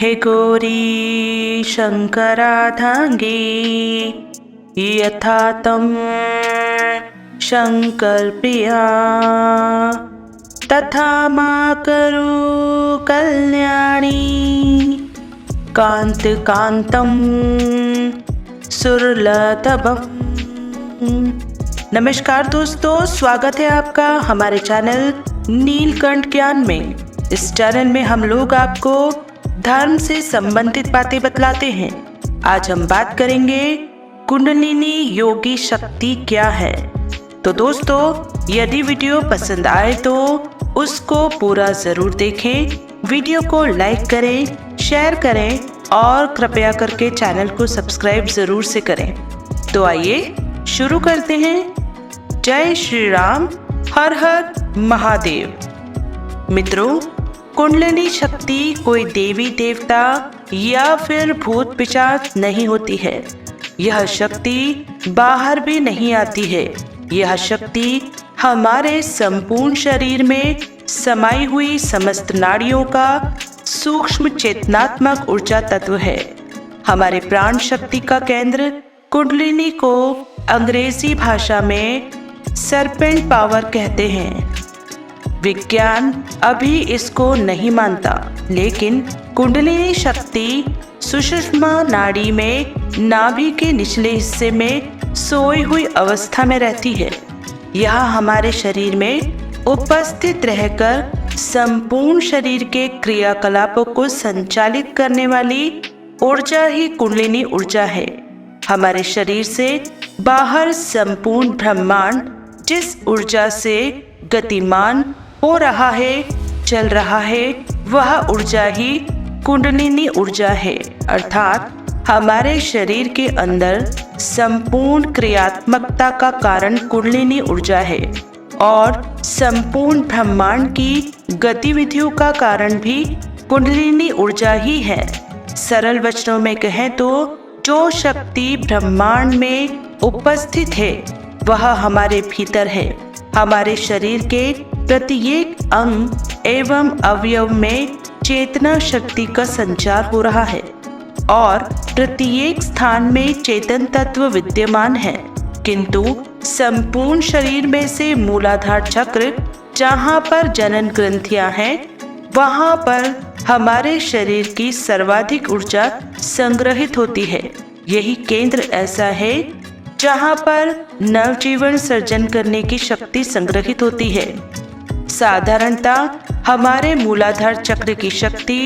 हे गौरी शंकराधांगे यथा तं शंकरप्रिया तथा मा करो कल्याणी कांत कांतम सुरलतभम। नमस्कार दोस्तों, स्वागत है आपका हमारे चैनल नीलकंठ ज्ञान में। इस चैनल में हम लोग आपको धर्म से संबंधित बातें बतलाते हैं। आज हम बात करेंगे कुंडलिनी योगी शक्ति क्या है। तो दोस्तों, यदि वीडियो पसंद आए तो उसको पूरा जरूर देखें, वीडियो को लाइक करें, शेयर करें और कृपया करके चैनल को सब्सक्राइब जरूर से करें। तो आइए शुरू करते हैं। जय श्री राम, हर हर महादेव। मित्रों, कुंडलिनी शक्ति कोई देवी देवता या फिर भूत पिशाच नहीं होती है। यह शक्ति बाहर भी नहीं आती है। यह शक्ति हमारे संपूर्ण शरीर में समाई हुई समस्त नाड़ियों का सूक्ष्म चेतनात्मक ऊर्जा तत्व है। हमारे प्राण शक्ति का केंद्र कुंडलिनी को अंग्रेजी भाषा में सरपेंट पावर कहते हैं। विज्ञान अभी इसको नहीं मानता, लेकिन कुंडलिनी शक्ति सुषुम्ना नाड़ी में नाभि के निचले हिस्से में सोई हुई अवस्था में रहती है। यह हमारे शरीर में उपस्थित रहकर संपूर्ण शरीर के क्रियाकलापों को संचालित करने वाली ऊर्जा ही कुंडलिनी ऊर्जा है। हमारे शरीर से बाहर संपूर्ण ब्रह्मांड जिस ऊर्जा से गतिमान हो रहा है, चल रहा है, वह ऊर्जा ही कुंडलिनी ऊर्जा है। अर्थात हमारे शरीर के अंदर संपूर्ण क्रियात्मकता का कारण कुंडलिनी ऊर्जा है और संपूर्ण ब्रह्मांड की गतिविधियों का कारण भी कुंडलिनी ऊर्जा ही है। सरल वचनों में कहें तो जो शक्ति ब्रह्मांड में उपस्थित है वह हमारे भीतर है। हमारे शरीर के प्रत्येक अंग एवं अवयव में चेतना शक्ति का संचार हो रहा है और प्रत्येक स्थान में चेतन तत्व विद्यमान है। किंतु संपूर्ण शरीर में से मूलाधार चक्र, जहाँ पर जनन ग्रंथियां हैं, वहाँ पर हमारे शरीर की सर्वाधिक ऊर्जा संग्रहित होती है। यही केंद्र ऐसा है जहाँ पर नवजीवन सर्जन करने की शक्ति संग्रहित होती है। साधारणतः हमारे मूलाधार चक्र की शक्ति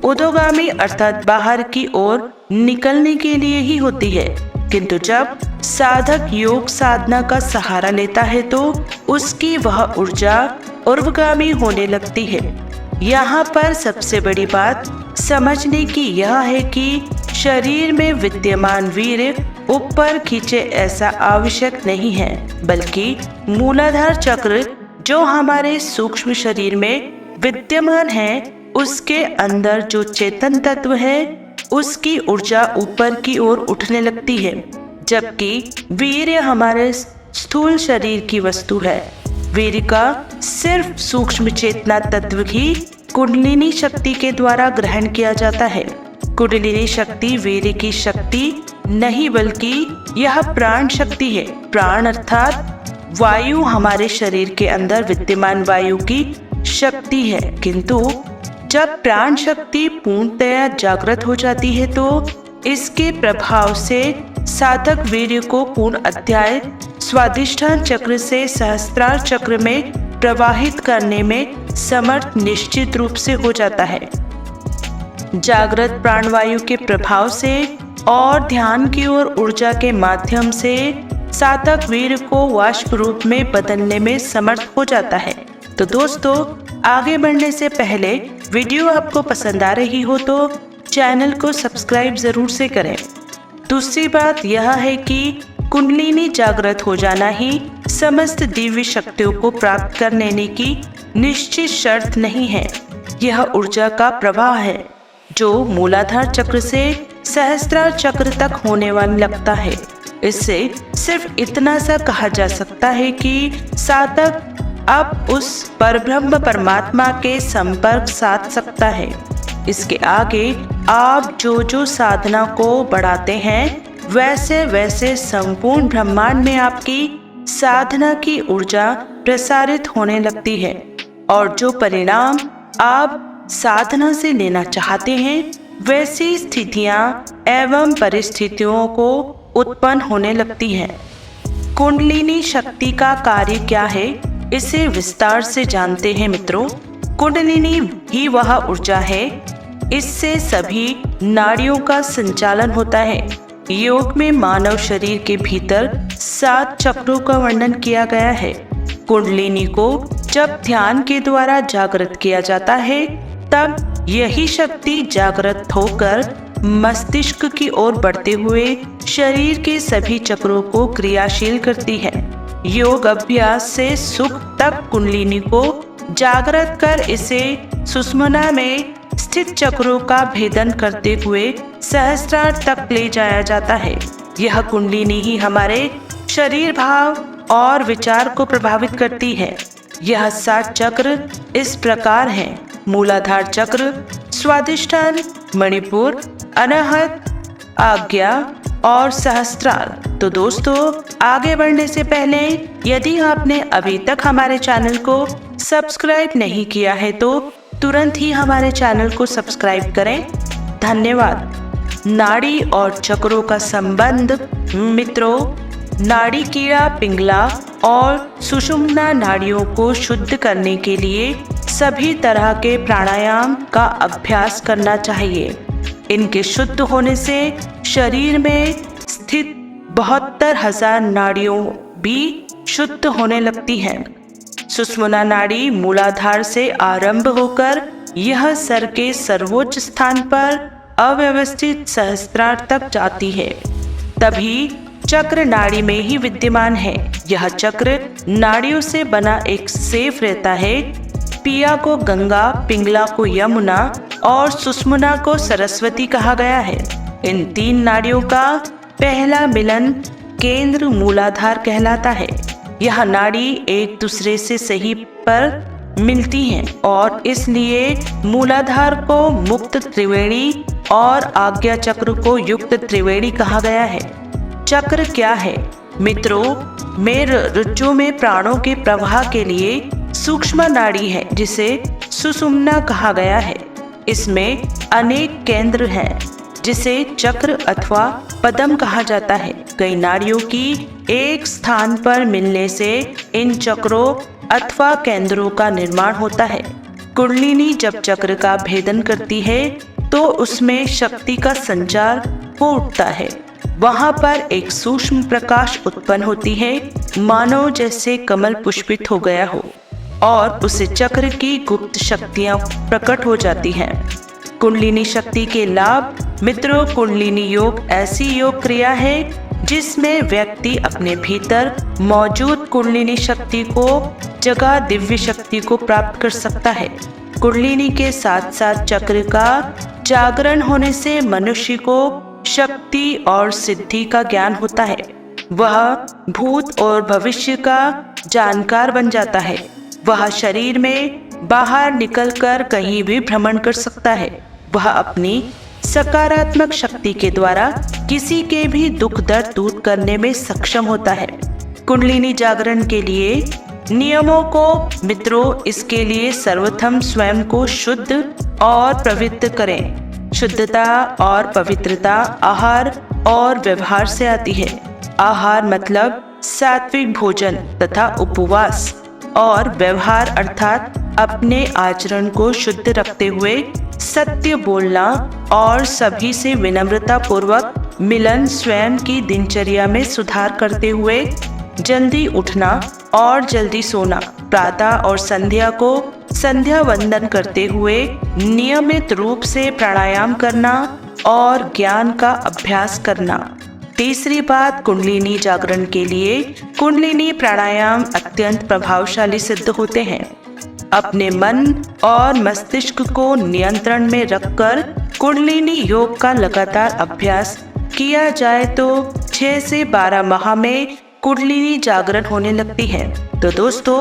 उद्गामी अर्थात बाहर की ओर निकलने के लिए ही होती है, किंतु जब साधक योग साधना का सहारा लेता है तो उसकी वह ऊर्जा ऊर्ध्वगामी होने लगती है। यहाँ पर सबसे बड़ी बात समझने की यह है कि शरीर में विद्यमान वीर्य ऊपर खींचे ऐसा आवश्यक नहीं है, बल्कि मूलाधार चक्र जो हमारे सूक्ष्म शरीर में विद्यमान है, उसके अंदर जो चेतन तत्व है उसकी ऊर्जा ऊपर की ओर उठने लगती है, जबकि वीर्य हमारे स्थूल शरीर की वस्तु है। वीर्य का सिर्फ सूक्ष्म चेतना तत्व ही कुंडलिनी शक्ति के द्वारा ग्रहण किया जाता है। कुंडलिनी शक्ति वीर्य की शक्ति नहीं, बल्कि यह प्राण शक्ति है। प्राण अर्थात वायु हमारे शरीर के अंदर विद्यमान वायु की शक्ति है। किंतु जब प्राण शक्ति पूर्णतया जागृत हो जाती है तो इसके प्रभाव से साधक वीर्य को पूर्ण अध्याय स्वादिष्ठान चक्र से सहस्त्रार चक्र में प्रवाहित करने में समर्थ निश्चित रूप से हो जाता है। जागृत प्राणवायु के प्रभाव से और ध्यान की ओर ऊर्जा के माध्यम से साधक वीर्य को वाष्प रूप में बदलने में समर्थ हो जाता है। तो दोस्तों, आगे बढ़ने से पहले वीडियो आपको पसंद आ रही हो तो चैनल को सब्सक्राइब जरूर से करें। दूसरी बात यह है कि कुंडलिनी जागृत हो जाना ही समस्त दिव्य शक्तियों को प्राप्त कर लेने की निश्चित शर्त नहीं है। यह ऊर्जा का प्रवाह है जो मूलाधार चक्र से सहस्त्रार चक्र तक होने वाला लगता है। इससे सिर्फ इतना सा कहा जा सकता है कि साधक अब उस परब्रह्म परमात्मा के संपर्क साध सकता है। इसके आगे आप जो जो साधना को बढ़ाते हैं वैसे वैसे संपूर्ण ब्रह्मांड में आपकी साधना की ऊर्जा प्रसारित होने लगती है और जो परिणाम आप साधना से लेना चाहते हैं वैसी स्थितियां एवं परिस्थितियों को उत्पन्न होने लगती हैं। कुंडलिनी शक्ति का कार्य क्या है, इसे विस्तार से जानते हैं मित्रों। कुंडलिनी ही वह ऊर्जा है, इससे सभी नाड़ियों का संचालन होता है। योग में मानव शरीर के भीतर 7 चक्रों का वर्णन किया गया है। कुंडलिनी को जब ध्यान के द्वारा जागृत किया जाता है तब यही शक्ति जागृत होकर मस्तिष्क की ओर बढ़ते हुए शरीर के सभी चक्रों को क्रियाशील करती है। योग अभ्यास से सुख तक कुंडलिनी को जागृत कर इसे सुषुम्ना में स्थित चक्रों का भेदन करते हुए सहस्त्रार तक ले जाया जाता है। यह कुंडलिनी ही हमारे शरीर भाव और विचार को प्रभावित करती है। यह 7 चक्र इस प्रकार हैं: मूलाधार चक्र, स्वादिष्ठान, मणिपुर, अनाहत, आज्ञा और सहस्त्रार। तो दोस्तों, आगे बढ़ने से पहले यदि आपने अभी तक हमारे चैनल को सब्सक्राइब नहीं किया है तो तुरंत ही हमारे चैनल को सब्सक्राइब करें। धन्यवाद। नाड़ी और चक्रों का संबंध मित्रों, नाड़ी कीड़ा, पिंगला और सुषुम्ना नाड़ियों को शुद्ध करने के लिए सभी तरह के प्राणायाम का अभ्यास करना चाहिए। इनके शुद्ध होने से शरीर में स्थित 72,000 नाड़ियों भी शुद्ध होने लगती हैं। सुषुम्ना नाड़ी मूलाधार से आरंभ होकर यह सर के सर्वोच्च स्थान पर अव्यवस्थित सहस्त्रार तक जाती है। तभी चक्र नाड़ी में ही विद्यमान है। यह चक्र नाड़ियों से बना एक सेफ रहता है। पिया को गंगा, पिंगला को यमुना और सुषुम्ना को सरस्वती कहा गया है। इन 3 नाड़ियों का पहला मिलन केंद्र मूलाधार कहलाता है। यह नाड़ी एक दूसरे से सही पर मिलती हैं और इसलिए मूलाधार को मुक्त त्रिवेणी और आज्ञा चक्र को युक्त त्रिवेणी कहा गया है। चक्र क्या है मित्रों? ऋचु में प्राणों के प्रवाह के लिए सूक्ष्म नाड़ी है जिसे सुषुम्ना कहा गया है। इसमें अनेक केंद्र हैं जिसे चक्र अथवा पदम कहा जाता है। कई नाड़ियों की एक स्थान पर मिलने से इन चक्रों अथवा केंद्रों का निर्माण होता है। कुंडलिनी जब चक्र का भेदन करती है तो उसमें शक्ति का संचार हो उठता है। वहां पर एक सूक्ष्म प्रकाश उत्पन्न होती है, मानो जैसे कमल पुष्पित हो गया हो और उसे चक्र की गुप्त शक्तियां प्रकट हो जाती हैं। कुंडलिनी शक्ति के लाभ मित्रों, कुंडलिनी योग ऐसी योग क्रिया है जिसमें व्यक्ति अपने भीतर मौजूद कुंडलिनी शक्ति को जगा दिव्य शक्ति को प्राप्त कर सकता है। कुंडलिनी के साथ साथ चक्र का जागरण होने से मनुष्य को शक्ति और सिद्धि का ज्ञान होता है। वह भूत और भविष्य का जानकार बन जाता है। वह शरीर में बाहर निकलकर कहीं भी भ्रमण कर सकता है। वह अपनी सकारात्मक शक्ति के द्वारा किसी के भी दुख दर्द दूर करने में सक्षम होता है। कुंडलिनी जागरण के लिए नियमों को मित्रों, इसके लिए सर्वप्रथम स्वयं को शुद्ध और पवित्र करें। शुद्धता और पवित्रता आहार और व्यवहार से आती है। आहार मतलब सात्विक भोजन तथा उपवास, और व्यवहार अर्थात अपने आचरण को शुद्ध रखते हुए सत्य बोलना और सभी से विनम्रता पूर्वक मिलन, स्वयं की दिनचर्या में सुधार करते हुए जल्दी उठना और जल्दी सोना, प्रातः और संध्या को संध्या वंदन करते हुए नियमित रूप से प्राणायाम करना और ज्ञान का अभ्यास करना। तीसरी बात, कुंडलिनी जागरण के लिए कुंडलिनी प्राणायाम अत्यंत प्रभावशाली सिद्ध होते हैं। अपने मन और मस्तिष्क को नियंत्रण में रखकर कुंडलिनी योग का लगातार अभ्यास किया जाए तो 6 से 12 माह में कुंडलिनी जागरण होने लगती है। तो दोस्तों,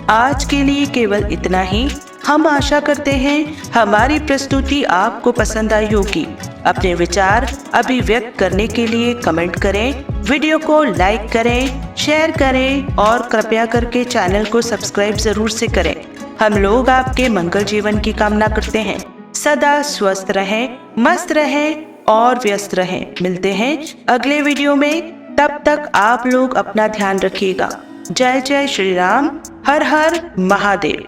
आज के लिए केवल इतना ही। हम आशा करते हैं हमारी प्रस्तुति आपको पसंद आई होगी। अपने विचार अभिव्यक्त करने के लिए कमेंट करें, वीडियो को लाइक करें, शेयर करें और कृपया करके चैनल को सब्सक्राइब जरूर से करें। हम लोग आपके मंगल जीवन की कामना करते हैं। सदा स्वस्थ रहें, मस्त रहें और व्यस्त रहें। मिलते हैं अगले वीडियो में, तब तक आप लोग अपना ध्यान रखिएगा। जय जय श्री राम, हर हर महादेव।